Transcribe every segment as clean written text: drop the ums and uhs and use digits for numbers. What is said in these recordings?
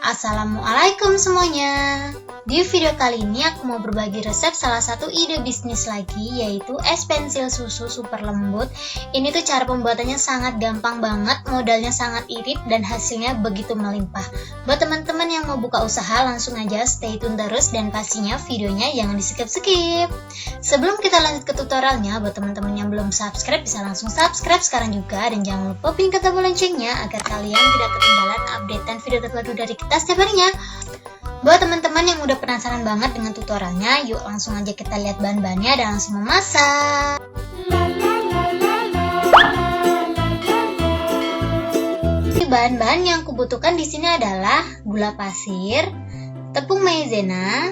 Assalamualaikum semuanya. Di video kali ini aku mau berbagi resep salah satu ide bisnis lagi, yaitu es pensil susu super lembut. Ini tuh cara pembuatannya sangat gampang banget, modalnya sangat irit dan hasilnya begitu melimpah. Buat teman-teman yang mau buka usaha, langsung aja stay tune terus dan pastinya videonya jangan di skip-skip. Sebelum kita lanjut ke tutorialnya, buat teman-teman yang belum subscribe bisa langsung subscribe sekarang juga, dan jangan lupa pin tombol loncengnya agar kalian tidak ketinggalan updatean video terbaru dari kita setiap harinya. Buat teman-teman yang udah penasaran banget dengan tutorialnya, yuk langsung aja kita lihat bahan-bahannya dan langsung memasak. Bahan-bahan yang kubutuhkan di sini adalah gula pasir, tepung maizena,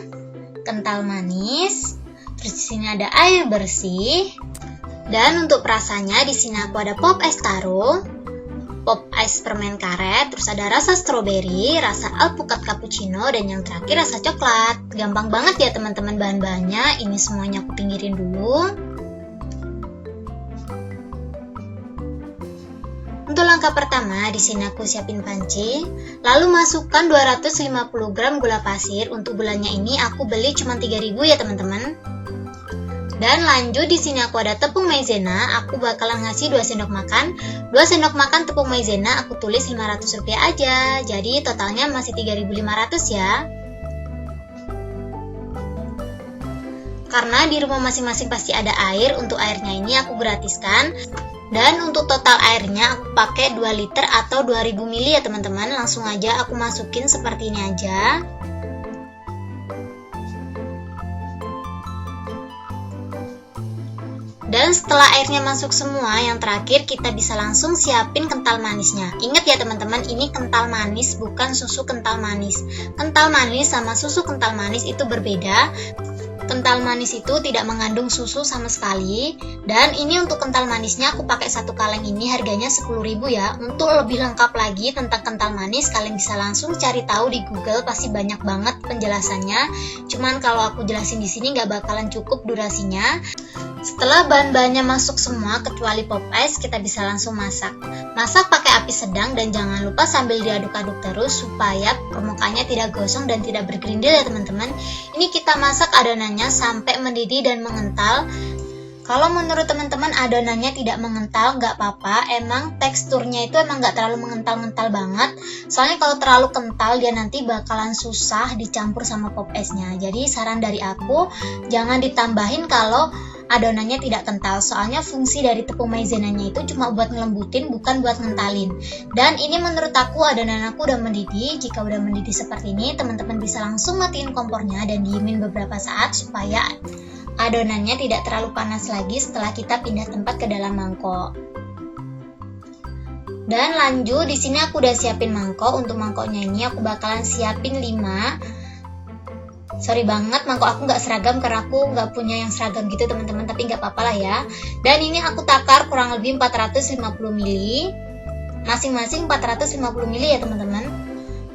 kental manis, terus di sini ada air bersih, dan untuk perasanya di sini aku ada pop es taro, pop ice permen karet, terus ada rasa stroberi, rasa alpukat cappuccino, dan yang terakhir rasa coklat. Gampang banget ya teman-teman bahan-bahannya. Ini semuanya aku pinggirin dulu. Untuk langkah pertama, di sini aku siapin panci, lalu masukkan 250 gram gula pasir. Untuk gulanya ini aku beli cuma 3.000 ya teman-teman. Dan lanjut di sini aku ada tepung maizena, aku bakalan ngasih 2 sendok makan. 2 sendok makan tepung maizena aku tulis Rp500 aja. Jadi totalnya masih 3.500 ya. Karena di rumah masing-masing pasti ada air, untuk airnya ini aku gratiskan. Dan untuk total airnya aku pakai 2 liter atau 2000 ml ya teman-teman. Langsung aja aku masukin seperti ini aja. Dan setelah airnya masuk semua, yang terakhir kita bisa langsung siapin kental manisnya. Ingat ya teman-teman, ini kental manis bukan susu kental manis. Kental manis sama susu kental manis itu berbeda. Kental manis itu tidak mengandung susu sama sekali. Dan ini untuk kental manisnya aku pakai 1 kaleng ini, harganya 10.000 ya. Untuk lebih lengkap lagi tentang kental manis, kalian bisa langsung cari tahu di Google, pasti banyak banget penjelasannya. Cuman kalau aku jelasin di sini nggak bakalan cukup durasinya. Setelah bahan-bahannya masuk semua kecuali pop ice, kita bisa langsung masak. Masak pakai api sedang dan jangan lupa sambil diaduk-aduk terus supaya permukaannya tidak gosong dan tidak bergerindil ya teman-teman. Ini kita masak adonannya sampai mendidih dan mengental. Kalau menurut teman-teman adonannya tidak mengental, nggak apa-apa. Emang teksturnya itu emang nggak terlalu mengental-mental banget. Soalnya kalau terlalu kental dia nanti bakalan susah dicampur sama pop ice-nya. Jadi saran dari aku, jangan ditambahin kalau adonannya tidak kental. Soalnya fungsi dari tepung maizenanya itu cuma buat ngelembutin, bukan buat ngentalin. Dan ini menurut aku adonan aku udah mendidih. Jika udah mendidih seperti ini, teman-teman bisa langsung matiin kompornya dan diemin beberapa saat supaya adonannya tidak terlalu panas lagi setelah kita pindah tempat ke dalam mangkok. Dan lanjut di sini aku udah siapin mangkok. Untuk mangkoknya ini aku bakalan siapin 5. Sorry banget, mangkok aku nggak seragam karena aku nggak punya yang seragam gitu teman-teman, tapi nggak apa-apa lah ya. Dan ini aku takar kurang lebih 450 ml, masing-masing 450 ml ya teman-teman.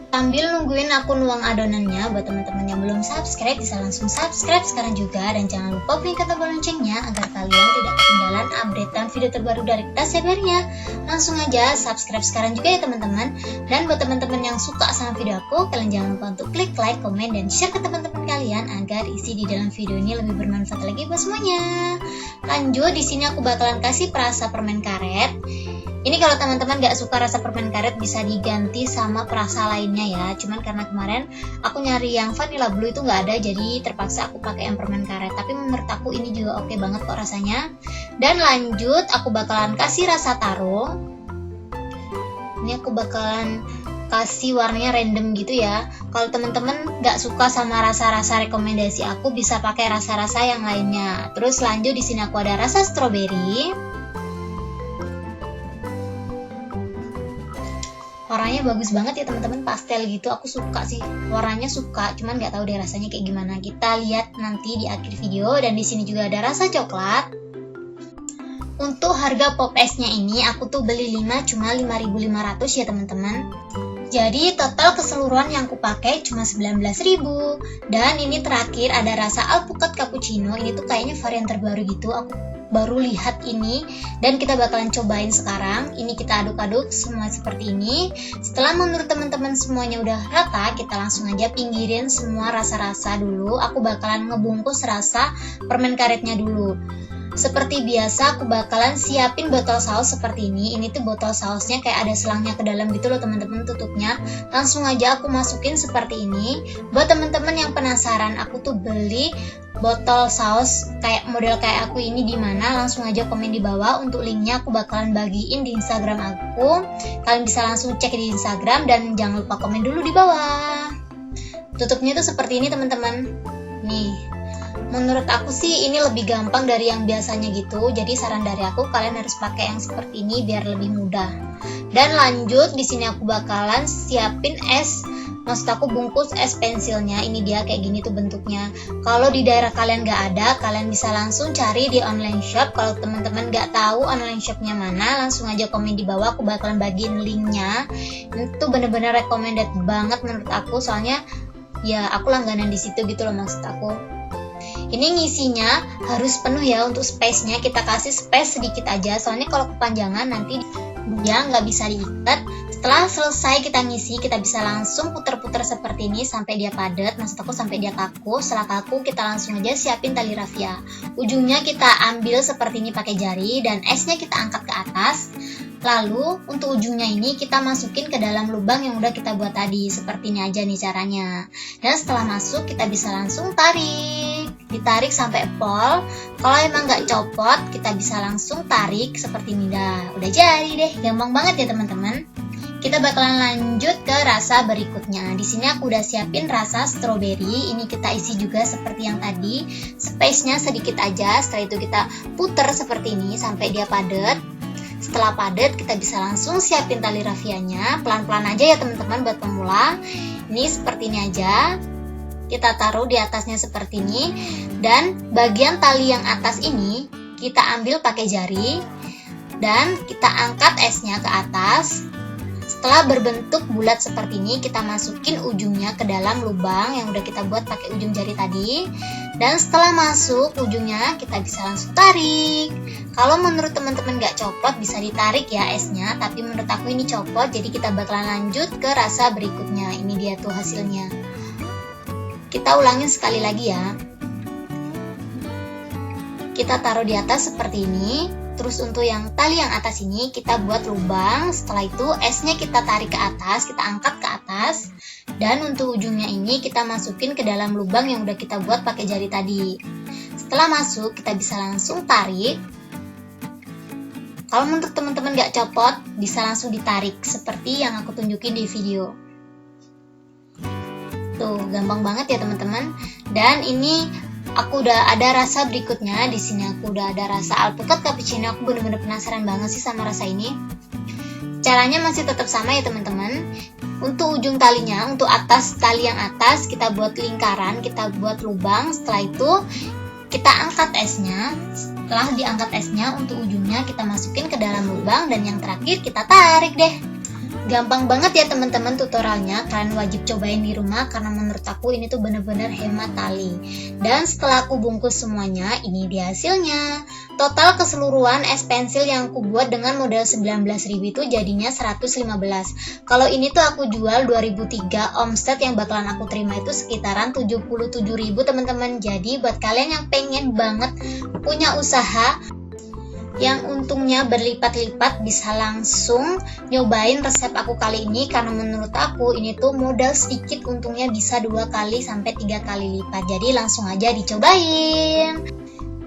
Sambil nungguin aku nuang adonannya, buat teman-teman yang belum subscribe bisa langsung subscribe sekarang juga, dan jangan lupa klik tombol loncengnya agar kalian tidak ketinggalan updatean video terbaru dari kita setiap harinya. Langsung aja subscribe sekarang juga ya teman-teman. Dan buat teman-teman yang suka sama video aku, kalian jangan lupa untuk klik like, komen, dan share ke teman-teman kalian agar isi di dalam video ini lebih bermanfaat lagi buat semuanya. Lanjut di sini aku bakalan kasih perasa permen karet. Ini kalau teman-teman gak suka rasa permen karet bisa diganti sama perasa lainnya ya. Cuman karena kemarin aku nyari yang vanilla blue itu gak ada, jadi terpaksa aku pakai yang permen karet. Tapi menurut aku ini juga oke banget kok rasanya. Dan lanjut aku bakalan kasih rasa taro. Ini aku bakalan kasih warnanya random gitu ya. Kalau teman-teman gak suka sama rasa-rasa rekomendasi aku, bisa pakai rasa-rasa yang lainnya. Terus lanjut di sini aku ada rasa stroberi. Warnanya bagus banget ya teman-teman, pastel gitu. Aku suka sih, warnanya suka, cuman nggak tahu deh rasanya kayak gimana. Kita lihat nanti di akhir video. Dan di sini juga ada rasa coklat. Untuk harga pop ice-nya ini aku tuh beli 5 cuma 5.500 ya teman-teman. Jadi total keseluruhan yang aku pakai cuma 19.000. Dan ini terakhir ada rasa alpukat cappuccino. Ini tuh kayaknya varian terbaru gitu. Aku baru lihat ini dan kita bakalan cobain sekarang. Ini kita aduk-aduk semua seperti ini. Setelah menurut teman-teman semuanya udah rata, kita langsung aja pinggirin semua rasa-rasa dulu. Aku bakalan ngebungkus rasa permen karetnya dulu. Seperti biasa aku bakalan siapin botol saus seperti ini. Ini tuh botol sausnya kayak ada selangnya ke dalam gitu loh teman-teman, tutupnya. Langsung aja aku masukin seperti ini. Buat teman-teman yang penasaran, aku tuh beli botol saus kayak model kayak aku ini di mana, langsung aja komen di bawah. Untuk linknya aku bakalan bagiin di Instagram aku. Kalian bisa langsung cek di Instagram dan jangan lupa komen dulu di bawah. Tutupnya tuh seperti ini teman-teman. Nih. Menurut aku sih ini lebih gampang dari yang biasanya gitu. Jadi saran dari aku kalian harus pakai yang seperti ini biar lebih mudah. Dan lanjut di sini aku bakalan siapin es. Maksud aku bungkus es pensilnya. Ini dia kayak gini tuh bentuknya. Kalau di daerah kalian nggak ada, kalian bisa langsung cari di online shop. Kalau teman-teman nggak tahu online shopnya mana, langsung aja komen di bawah. Aku bakalan bagiin linknya. Itu bener-bener recommended banget menurut aku. Soalnya ya aku langganan di situ gitu loh maksud aku. Ini ngisinya harus penuh ya, untuk space-nya kita kasih space sedikit aja, soalnya kalau kepanjangan nanti dia nggak bisa diikat. Setelah selesai kita ngisi, kita bisa langsung puter-puter seperti ini sampai dia padat, maksud aku sampai dia kaku. Setelah kaku kita langsung aja siapin tali rafia. Ujungnya kita ambil seperti ini pakai jari dan esnya kita angkat ke atas. Lalu untuk ujungnya ini kita masukin ke dalam lubang yang udah kita buat tadi. Seperti ini aja nih caranya. Dan setelah masuk kita bisa langsung tarik. Ditarik sampai pol. Kalau emang nggak copot kita bisa langsung tarik seperti ini dah. Udah jadi deh, gampang banget ya teman-teman. Kita bakalan lanjut ke rasa berikutnya. Di sini aku udah siapin rasa strawberry. Ini kita isi juga seperti yang tadi. Space-nya sedikit aja. Setelah itu kita puter seperti ini sampai dia padat. Setelah padat kita bisa langsung siapin tali rafianya. Pelan-pelan aja ya teman-teman buat pemula. Ini seperti ini aja. Kita taruh di atasnya seperti ini. Dan bagian tali yang atas ini kita ambil pakai jari. Dan kita angkat esnya ke atas. Setelah berbentuk bulat seperti ini, kita masukin ujungnya ke dalam lubang yang udah kita buat pakai ujung jari tadi. Dan setelah masuk ujungnya, kita bisa langsung tarik. Kalau menurut teman-teman nggak copot, bisa ditarik ya esnya. Tapi menurut aku ini copot, jadi kita bakalan lanjut ke rasa berikutnya. Ini dia tuh hasilnya. Kita ulangin sekali lagi ya. Kita taruh di atas seperti ini. Terus untuk yang tali yang atas ini kita buat lubang. Setelah itu esnya kita tarik ke atas, kita angkat ke atas. Dan untuk ujungnya ini kita masukin ke dalam lubang yang udah kita buat pakai jari tadi. Setelah masuk kita bisa langsung tarik. Kalau menurut teman-teman gak copot, bisa langsung ditarik seperti yang aku tunjukin di video. Tuh, gampang banget ya teman-teman. Dan ini aku udah ada rasa berikutnya. Di sini aku udah ada rasa alpukat cappuccino. Aku bener-bener penasaran banget sih sama rasa ini. Caranya masih tetap sama ya teman-teman. Untuk ujung talinya, untuk atas tali yang atas kita buat lingkaran, kita buat lubang. Setelah itu kita angkat esnya. Setelah diangkat esnya, untuk ujungnya kita masukin ke dalam lubang. Dan yang terakhir kita tarik deh. Gampang banget ya teman-teman tutorialnya. Kalian wajib cobain di rumah karena menurut aku ini tuh bener-bener hemat tali. Dan setelah aku bungkus semuanya, ini dia hasilnya. Total keseluruhan es pensil yang aku buat dengan modal 19.000 itu jadinya 115. Kalau ini tuh aku jual 2003, omset yang bakalan aku terima itu sekitaran 77.000 teman-teman. Jadi buat kalian yang pengen banget punya usaha yang untungnya berlipat-lipat, bisa langsung nyobain resep aku kali ini. Karena menurut aku ini tuh modal sedikit, untungnya bisa 2 kali sampai 3 kali lipat. Jadi langsung aja dicobain.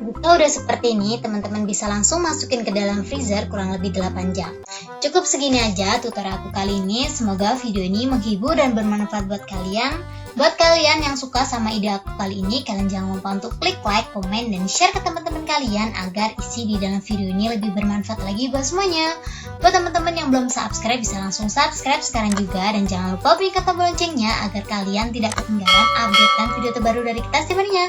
Buka udah seperti ini, teman-teman bisa langsung masukin ke dalam freezer kurang lebih 8 jam. Cukup segini aja tutorial aku kali ini. Semoga video ini menghibur dan bermanfaat buat kalian. Buat kalian yang suka sama ide aku kali ini, kalian jangan lupa untuk klik like, komen, dan share ke teman-teman kalian agar isi di dalam video ini lebih bermanfaat lagi buat semuanya. Buat teman-teman yang belum subscribe, bisa langsung subscribe sekarang juga. Dan jangan lupa beri kata loncengnya agar kalian tidak ketinggalan update dan video terbaru dari kita setiap harinya.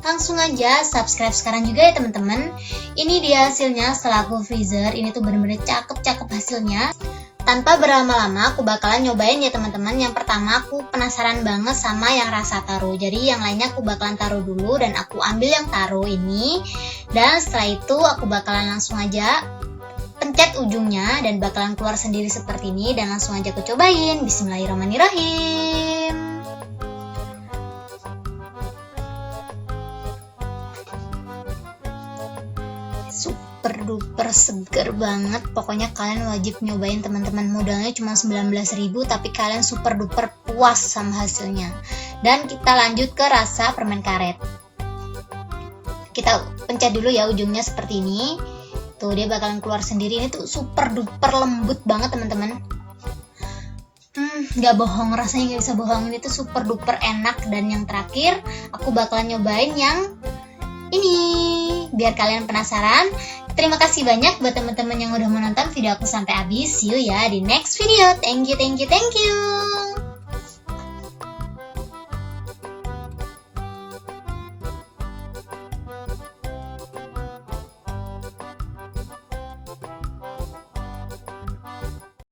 Langsung aja subscribe sekarang juga ya teman-teman. Ini dia hasilnya setelah aku freezer. Ini tuh bener-bener cakep-cakep hasilnya. Tanpa berlama-lama aku bakalan nyobain ya teman-teman. Yang pertama aku penasaran banget sama yang rasa taro. Jadi yang lainnya aku bakalan taruh dulu dan aku ambil yang taro ini. Dan setelah itu aku bakalan langsung aja pencet ujungnya dan bakalan keluar sendiri seperti ini. Dan langsung aja aku cobain. Bismillahirrahmanirrahim. Super duper seger banget. Pokoknya kalian wajib nyobain teman-teman. Modalnya cuma 19.000 tapi kalian super duper puas sama hasilnya. Dan kita lanjut ke rasa permen karet. Kita pencet dulu ya ujungnya seperti ini. Tuh dia bakalan keluar sendiri. Ini tuh super duper lembut banget teman-teman. Gak bohong, rasanya gak bisa bohong. Ini tuh super duper enak. Dan yang terakhir aku bakalan nyobain yang ini biar kalian penasaran. Terima kasih banyak buat teman-teman yang udah menonton video aku sampai habis. See you ya di next video. Thank you.